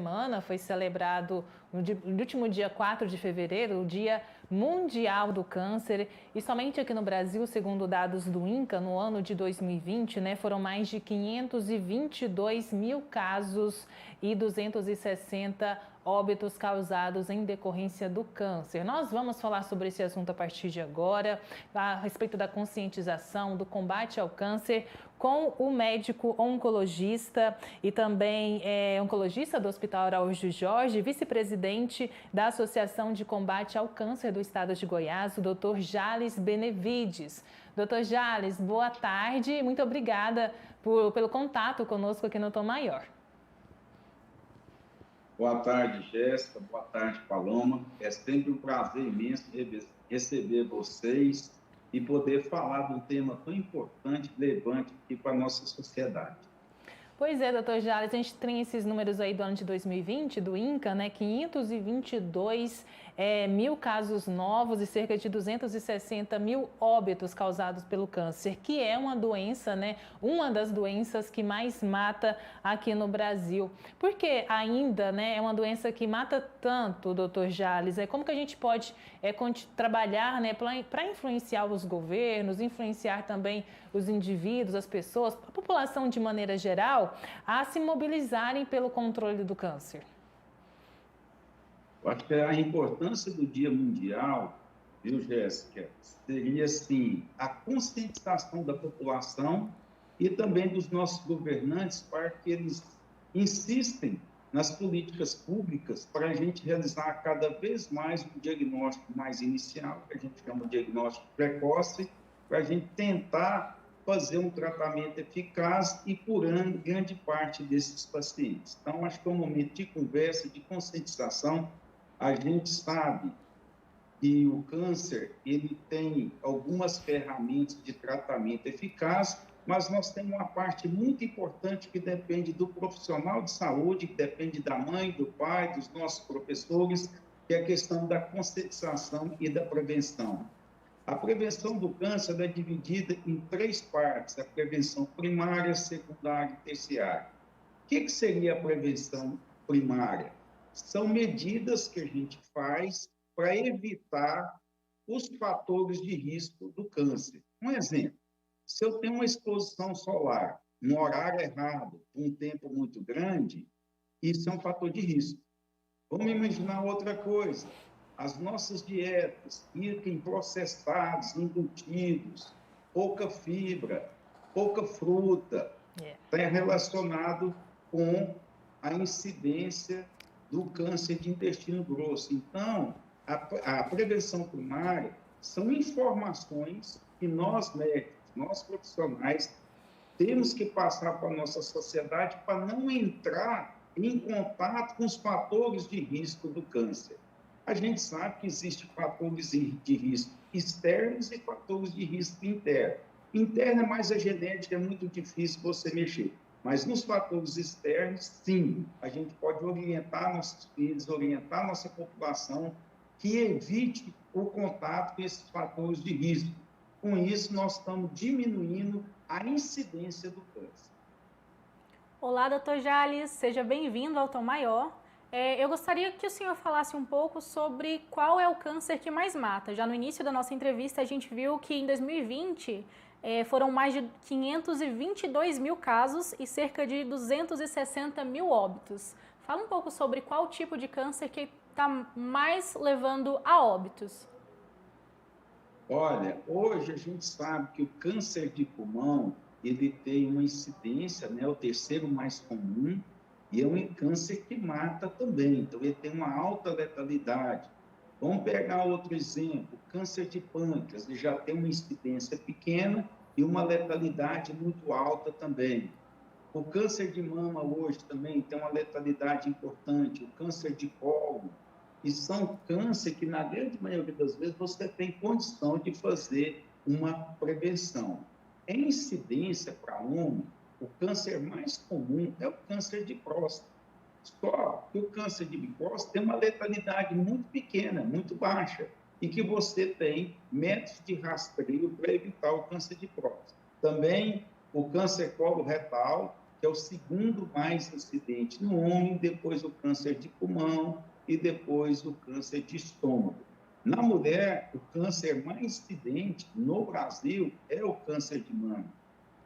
semana foi celebrado, no último dia 4 de fevereiro, o Dia Mundial do Câncer. E somente aqui no Brasil, segundo dados do INCA, no ano de 2020, foram mais de 522 mil casos e 260 óbitos causados em decorrência do câncer. Nós vamos falar sobre esse assunto a partir de agora, a respeito da conscientização, do combate ao câncer, com o médico oncologista e também oncologista do Hospital Araújo Jorge, vice-presidente da Associação de Combate ao Câncer do Estado de Goiás, o Dr. Jales Benevides. Dr. Jales, boa tarde, muito obrigada pelo contato conosco aqui no Tom Maior. Boa tarde, Jéssica. Boa tarde, Paloma. É sempre um prazer imenso receber vocês e poder falar de um tema tão importante e relevante aqui para a nossa sociedade. Pois é, doutor Jales, a gente tem esses números aí do ano de 2020, do INCA, 522 mil casos novos e cerca de 260 mil óbitos causados pelo câncer, que é uma doença, uma das doenças que mais mata aqui no Brasil. Por que ainda, é uma doença que mata tanto, doutor Jales? Como que a gente pode trabalhar, para influenciar os governos, influenciar também os indivíduos, as pessoas, a população de maneira geral, a se mobilizarem pelo controle do câncer? Eu acho que a importância do Dia Mundial, viu, Jéssica, seria, assim, a conscientização da população e também dos nossos governantes para que eles insistem nas políticas públicas para a gente realizar cada vez mais um diagnóstico mais inicial, que a gente chama de diagnóstico precoce, para a gente tentar fazer um tratamento eficaz e curando grande parte desses pacientes. Então, acho que é um momento de conversa, de conscientização. A gente sabe que o câncer ele tem algumas ferramentas de tratamento eficaz, mas nós temos uma parte muito importante que depende do profissional de saúde, que depende da mãe, do pai, dos nossos professores, que é a questão da conscientização e da prevenção. A prevenção do câncer é dividida em 3 partes: a prevenção primária, secundária e terciária. O que seria a prevenção primária? São medidas que a gente faz para evitar os fatores de risco do câncer. Um exemplo, se eu tenho uma exposição solar no horário errado, por um tempo muito grande, isso é um fator de risco. Vamos imaginar outra coisa. As nossas dietas, ricas em processados, embutidos, pouca fibra, pouca fruta, está relacionado com a incidência do câncer de intestino grosso. Então, a prevenção primária são informações que nós médicos, nós profissionais, temos que passar para a nossa sociedade para não entrar em contato com os fatores de risco do câncer. A gente sabe que existem fatores de risco externos e fatores de risco interno. Interno é mais a genética, é muito difícil você mexer. Mas nos fatores externos, sim, a gente pode orientar nossos filhos, orientar nossa população que evite o contato com esses fatores de risco. Com isso, nós estamos diminuindo a incidência do câncer. Olá, doutor Jales, seja bem-vindo ao Tom Maior. Eu gostaria que o senhor falasse um pouco sobre qual é o câncer que mais mata. Já no início da nossa entrevista, a gente viu que em 2020 foram mais de 522 mil casos e cerca de 260 mil óbitos. Fala um pouco sobre qual tipo de câncer que está mais levando a óbitos. Olha, hoje a gente sabe que o câncer de pulmão, ele tem uma incidência, o terceiro mais comum, e é um câncer que mata também, então ele tem uma alta letalidade. Vamos pegar outro exemplo, o câncer de pâncreas, ele já tem uma incidência pequena e uma letalidade muito alta também. O câncer de mama hoje também tem uma letalidade importante, o câncer de colo, e são câncer que, na grande maioria das vezes, você tem condição de fazer uma prevenção. Em incidência para homem, o câncer mais comum é o câncer de próstata. Só que o câncer de próstata tem uma letalidade muito pequena, muito baixa, e que você tem métodos de rastreio para evitar o câncer de próstata. Também o câncer coloretal, que é o segundo mais incidente no homem, depois o câncer de pulmão e depois o câncer de estômago. Na mulher, o câncer mais incidente no Brasil é o câncer de mama.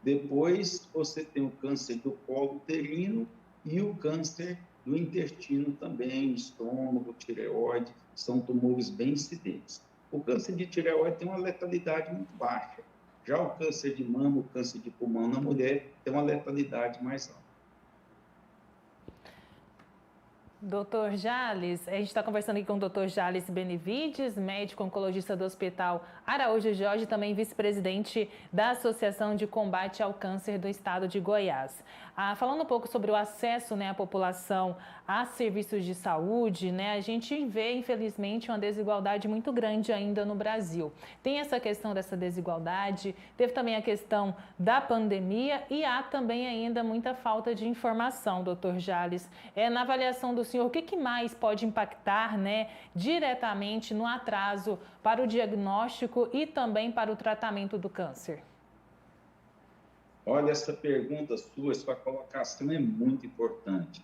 Depois, você tem o câncer do colo uterino e o câncer do intestino também, estômago, tireoide, são tumores bem incidentes. O câncer de tireoide tem uma letalidade muito baixa. Já o câncer de mama, o câncer de pulmão na mulher, tem uma letalidade mais alta. Doutor Jales, a gente está conversando aqui com o doutor Jales Benevides, médico oncologista do Hospital Araújo Jorge, também vice-presidente da Associação de Combate ao Câncer do Estado de Goiás. Falando um pouco sobre o acesso, né, à população a serviços de saúde, né, a gente vê, infelizmente, uma desigualdade muito grande ainda no Brasil. Tem essa questão dessa desigualdade, teve também a questão da pandemia e há também ainda muita falta de informação, doutor Jales. Na avaliação do senhor, o que mais pode impactar, né, diretamente no atraso para o diagnóstico e também para o tratamento do câncer? Olha, essa pergunta sua colocação é muito importante.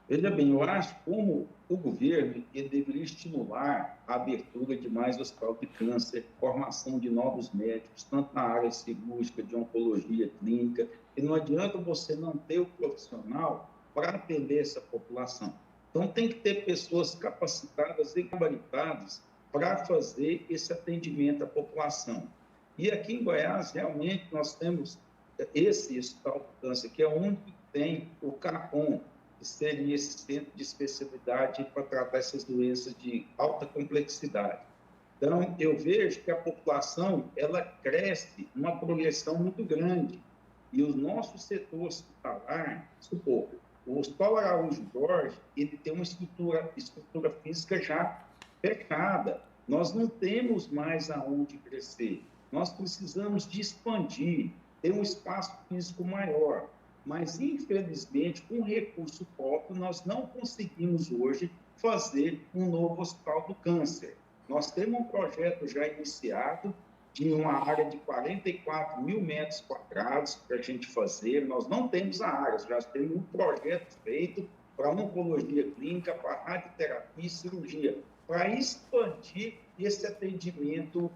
Veja bem, eu acho como o governo deveria estimular a abertura de mais hospital de câncer, formação de novos médicos, tanto na área cirúrgica, de oncologia clínica, e não adianta você não ter o profissional para atender essa população. Então, tem que ter pessoas capacitadas e gabaritadas para fazer esse atendimento à população. E aqui em Goiás, realmente, nós temos esse hospital de câncer, que é onde tem o CAPOM, que seria esse centro de especialidade para tratar essas doenças de alta complexidade. Então, eu vejo que a população, ela cresce numa progressão muito grande. E o nosso setor hospitalar, supor, o Hospital Araújo Jorge, ele tem uma estrutura física já fechada. Nós não temos mais aonde crescer. Nós precisamos de expandir, ter um espaço físico maior. Mas, infelizmente, com recurso próprio, nós não conseguimos hoje fazer um novo hospital do câncer. Nós temos um projeto já iniciado de uma área de 44 mil metros quadrados para a gente fazer. Nós não temos a área, já temos um projeto feito para oncologia clínica, para radioterapia e cirurgia, para expandir esse atendimento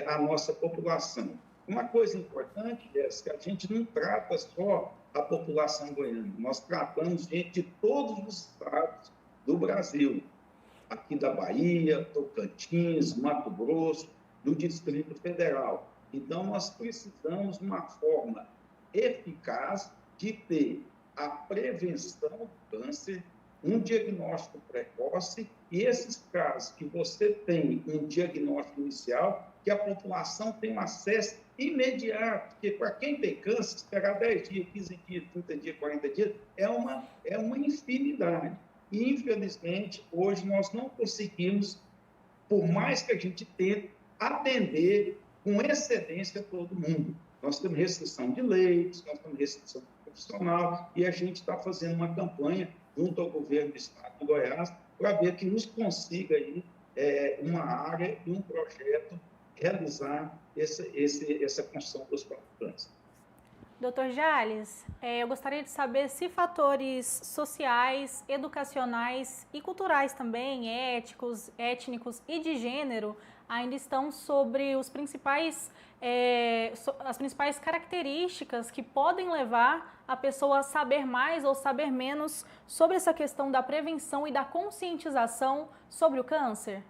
à nossa população. Uma coisa importante, Jéssica, a gente não trata só a população goiana, nós tratamos gente de todos os estados do Brasil, aqui da Bahia, Tocantins, Mato Grosso, do Distrito Federal. Então, nós precisamos de uma forma eficaz de ter a prevenção do câncer, um diagnóstico precoce e esses casos que você tem um diagnóstico inicial, que a população tem um acesso imediato, porque para quem tem câncer, esperar 10 dias, 15 dias, 30 dias, 40 dias, é uma infinidade. E, infelizmente, hoje nós não conseguimos, por mais que a gente tente, atender com excelência todo mundo. Nós temos restrição de leitos, nós temos restrição profissional, e a gente está fazendo uma campanha junto ao governo do estado de Goiás para ver que nos consiga aí, uma área e um projeto realizar essa construção dos próprios. Doutor Jales, eu gostaria de saber se fatores sociais, educacionais e culturais também, éticos, étnicos e de gênero, ainda estão sobre as principais características que podem levar a pessoa a saber mais ou saber menos sobre essa questão da prevenção e da conscientização sobre o câncer?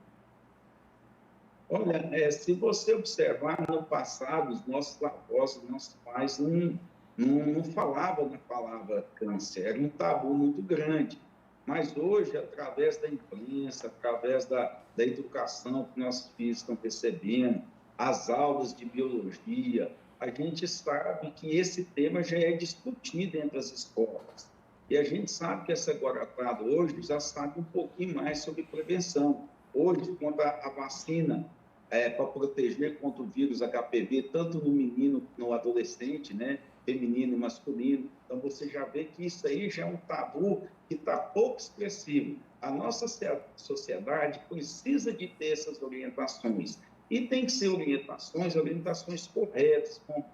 Olha, se você observar no passado, os nossos avós, os nossos pais não falavam na palavra câncer, era um tabu muito grande. Mas hoje, através da imprensa, através da educação que nossos filhos estão recebendo, as aulas de biologia, a gente sabe que esse tema já é discutido entre as escolas. E a gente sabe que essa garotada hoje já sabe um pouquinho mais sobre prevenção. Hoje, quanto à vacina, para proteger contra o vírus HPV, tanto no menino como no adolescente, né? Feminino e masculino. Então, você já vê que isso aí já é um tabu que está pouco expressivo. A nossa sociedade precisa de ter essas orientações. E tem que ser orientações corretas, com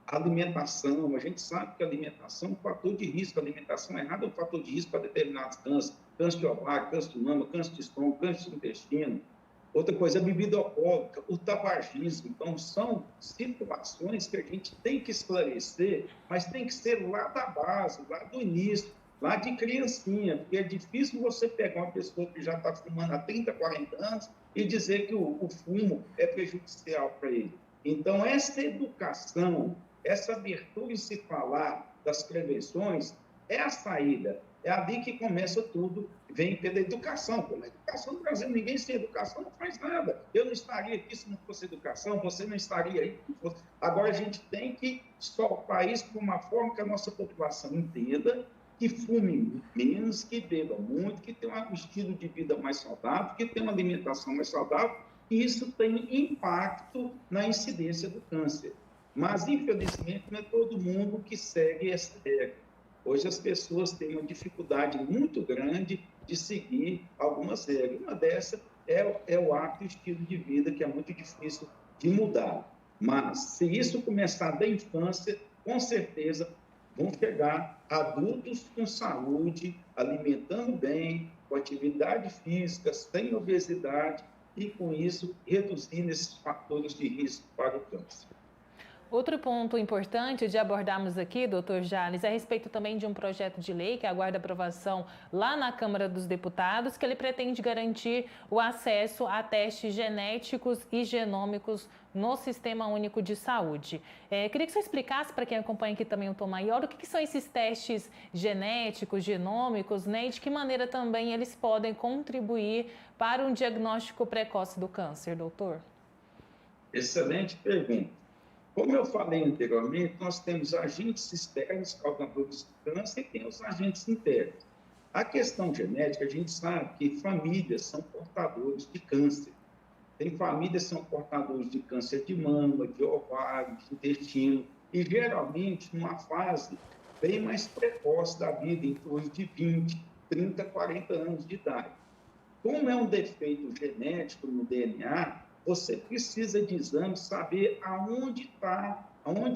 Alimentação, a gente sabe que a alimentação é um fator de risco, a alimentação errada é um fator de risco para determinados cânceres, câncer de ovário, câncer de mama, câncer de estômago, câncer de intestino. Outra coisa, a bebida alcoólica, o tabagismo. Então, são situações que a gente tem que esclarecer, mas tem que ser lá da base, lá do início, lá de criancinha, porque é difícil você pegar uma pessoa que já está fumando há 30, 40 anos e dizer que o fumo é prejudicial para ele. Então, essa educação, essa abertura em se falar das prevenções é a saída. É ali que começa tudo, vem pela educação. Como a educação no Brasil, ninguém sem educação não faz nada. Eu não estaria aqui se não fosse educação, você não estaria aí. Agora, a gente tem que soltar isso de uma forma que a nossa população entenda, que fume menos, que beba muito, que tenha um estilo de vida mais saudável, que tenha uma alimentação mais saudável, e isso tem impacto na incidência do câncer. Mas, infelizmente, não é todo mundo que segue essa regra. Hoje as pessoas têm uma dificuldade muito grande de seguir algumas regras. Uma dessas é o hábito e estilo de vida, que é muito difícil de mudar. Mas, se isso começar da infância, com certeza vão chegar adultos com saúde, alimentando bem, com atividade física, sem obesidade, e com isso reduzindo esses fatores de risco para o câncer. Outro ponto importante de abordarmos aqui, doutor Jales, é a respeito também de um projeto de lei que aguarda aprovação lá na Câmara dos Deputados, que ele pretende garantir o acesso a testes genéticos e genômicos no Sistema Único de Saúde. Queria que você explicasse para quem acompanha aqui também o Tom Maior, o que são esses testes genéticos, genômicos, né, e de que maneira também eles podem contribuir para um diagnóstico precoce do câncer, doutor? Excelente pergunta. Como eu falei anteriormente, nós temos agentes externos causadores de câncer e tem os agentes internos. A questão genética, a gente sabe que famílias são portadores de câncer. Tem famílias que são portadores de câncer de mama, de ovário, de intestino, e geralmente numa fase bem mais precoce da vida, em torno de 20, 30, 40 anos de idade. Como é um defeito genético no DNA, você precisa de exames, saber aonde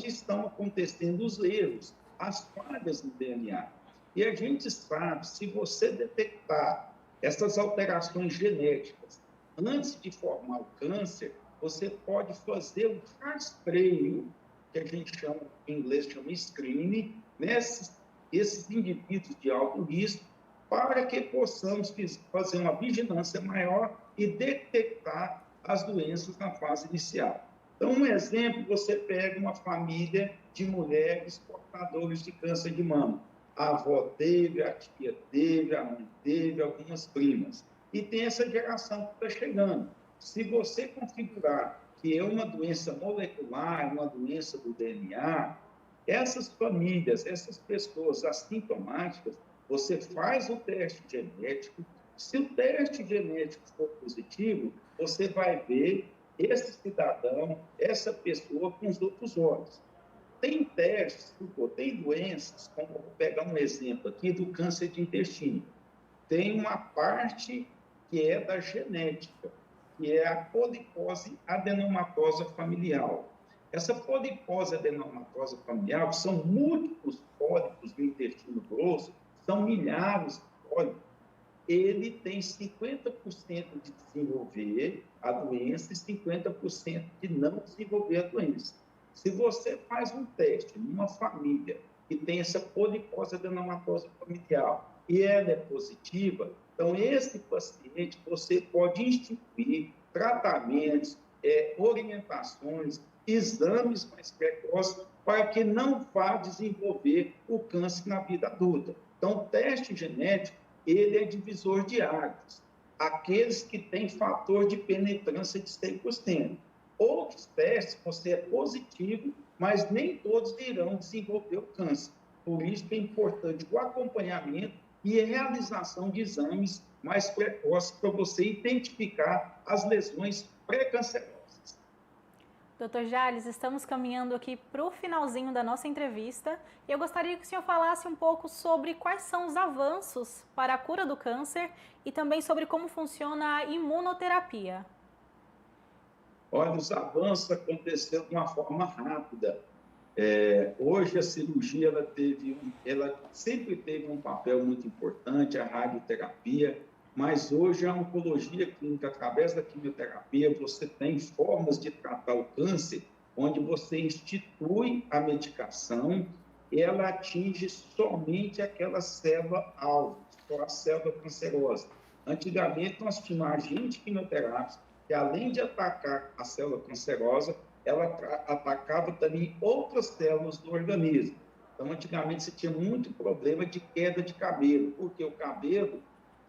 estão acontecendo os erros, as falhas no DNA. E a gente sabe, se você detectar essas alterações genéticas antes de formar o câncer, você pode fazer um rastreio, que a gente chama, em inglês chama screening, esses indivíduos de alto risco, para que possamos fazer uma vigilância maior e detectar as doenças na fase inicial. Então, um exemplo, você pega uma família de mulheres portadoras de câncer de mama. A avó teve, a tia teve, a mãe teve, algumas primas. E tem essa geração que está chegando. Se você configurar que é uma doença molecular, uma doença do DNA, essas famílias, essas pessoas assintomáticas, você faz o teste genético. Se o teste genético for positivo, você vai ver esse cidadão, essa pessoa com os outros olhos. Tem testes, tem doenças, como vou pegar um exemplo aqui do câncer de intestino. Tem uma parte que é da genética, que é a polipose adenomatosa familiar. Essa polipose adenomatosa familiar, que são múltiplos pólipos no intestino grosso, são milhares de pólipos. Ele tem 50% de desenvolver a doença e 50% de não desenvolver a doença. Se você faz um teste numa família que tem essa polipose adenomatosa familiar e ela é positiva, então esse paciente você pode instituir tratamentos, orientações, exames mais precoces para que não vá desenvolver o câncer na vida adulta. Então, o teste genético ele é divisor de águas. Aqueles que têm fator de penetrância de 100%. Outros testes, você é positivo, mas nem todos irão desenvolver o câncer. Por isso é importante o acompanhamento e a realização de exames mais precoces para você identificar as lesões pré-cancerosas. Doutor Jales, estamos caminhando aqui para o finalzinho da nossa entrevista e eu gostaria que o senhor falasse um pouco sobre quais são os avanços para a cura do câncer e também sobre como funciona a imunoterapia. Olha, os avanços aconteceram de uma forma rápida. Hoje a cirurgia ela sempre teve um papel muito importante, a radioterapia, mas hoje a oncologia clínica, através da quimioterapia, você tem formas de tratar o câncer, onde você institui a medicação, ela atinge somente aquela célula-alvo, só a célula cancerosa. Antigamente, nós tínhamos agente quimioterápico, que além de atacar a célula cancerosa, ela atacava também outras células do organismo. Então, antigamente, você tinha muito problema de queda de cabelo, porque o cabelo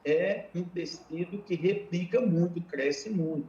é um tecido que replica muito, cresce muito.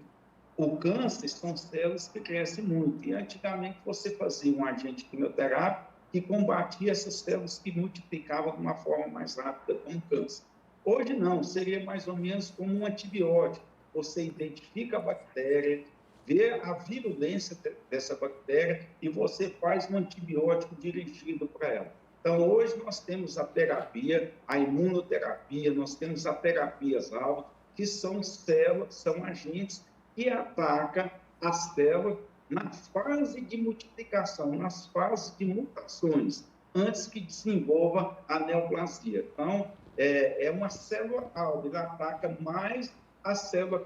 O câncer são células que crescem muito. E antigamente você fazia um agente quimioterápico que combatia essas células que multiplicavam de uma forma mais rápida como câncer. Hoje não, seria mais ou menos como um antibiótico. Você identifica a bactéria, vê a virulência dessa bactéria e você faz um antibiótico dirigido para ela. Então, hoje nós temos a terapia, a imunoterapia, nós temos a terapias-alvo, que são células, são agentes que atacam a célula na fase de multiplicação, nas fases de mutações, antes que desenvolva a neoplasia. Então, é uma célula-alvo, ela ataca mais a célula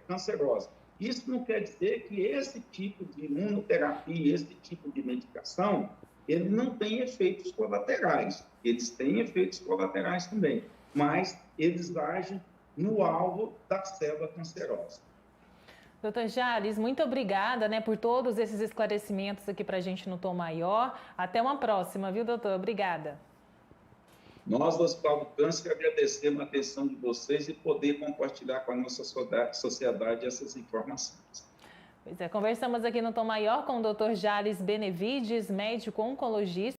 cancerosa. Isso não quer dizer que esse tipo de imunoterapia, esse tipo de medicação, ele não tem efeitos colaterais. Eles têm efeitos colaterais também, mas eles agem no alvo da célula cancerosa. Doutor Jales, muito obrigada, né, por todos esses esclarecimentos aqui para a gente no Tom Maior. Até uma próxima, viu, doutor? Obrigada. Nós, do Hospital do Câncer, agradecemos a atenção de vocês e poder compartilhar com a nossa sociedade essas informações. Pois é, conversamos aqui no Tom Maior com o Dr. Jales Benevides, médico oncologista.